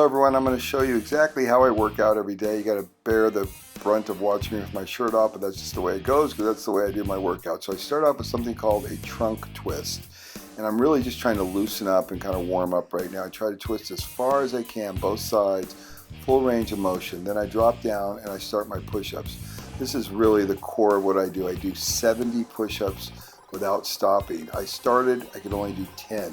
Hello everyone, I'm going to show you exactly how I work out every day. You got to bear the brunt of watching me with my shirt off, but that's just the way it goes because that's the way I do my workout. So I start off with something called a trunk twist. And I'm really just trying to loosen up and kind of warm up right now. I try to twist as far as I can, both sides, full range of motion. Then I drop down and I start my push-ups. This is really the core of what I do. I do 70 push-ups without stopping. I could only do 10.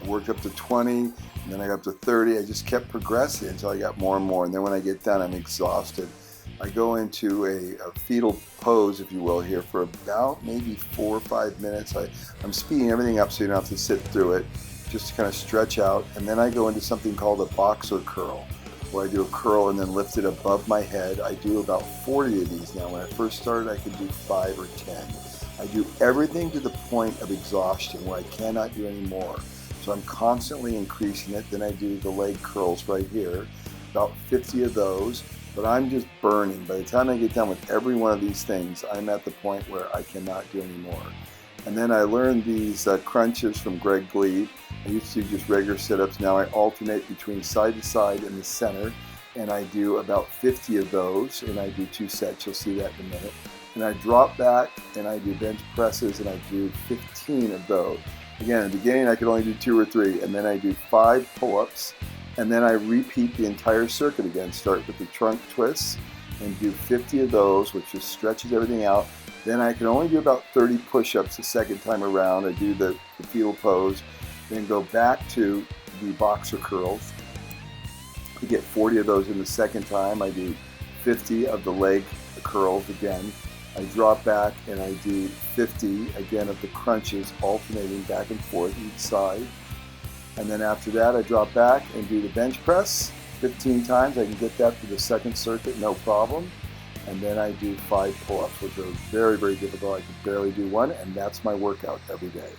I worked up to 20, and then I got up to 30. I just kept progressing until I got more and more. And then when I get done, I'm exhausted. I go into a fetal pose, if you will, here for about maybe 4 or 5 minutes. I'm speeding everything up so you don't have to sit through it, just to kind of stretch out. And then I go into something called a boxer curl, where I do a curl and then lift it above my head. I do about 40 of these now. When I first started, I could do 5 or 10. I do everything to the point of exhaustion where I cannot do any more. So I'm constantly increasing it. Then I do the leg curls right here, about 50 of those, but I'm just burning. By the time I get done with every one of these things, I'm at the point where I cannot do any more. And then I learned these crunches from Greg Glee. I used to do just regular sit-ups. Now I alternate between side to side in the center, and I do about 50 of those, and I do 2 sets. You'll see that in a minute. And I drop back and I do bench presses and I do 15 of those. Again, in the beginning I could only do 2 or 3, and then I do 5 pull-ups, and then I repeat the entire circuit again. Start with the trunk twists and do 50 of those, which just stretches everything out. Then I can only do about 30 push-ups the second time around. I do the fetal pose, then go back to the boxer curls. I get 40 of those in the second time. I do 50 of the leg curls again. I drop back and I do 50 again of the crunches, alternating back and forth each side. And then after that, I drop back and do the bench press 15 times. I can get that for the second circuit, no problem. And then I do 5 pull-ups, which are very, very difficult. I can barely do one, and that's my workout every day.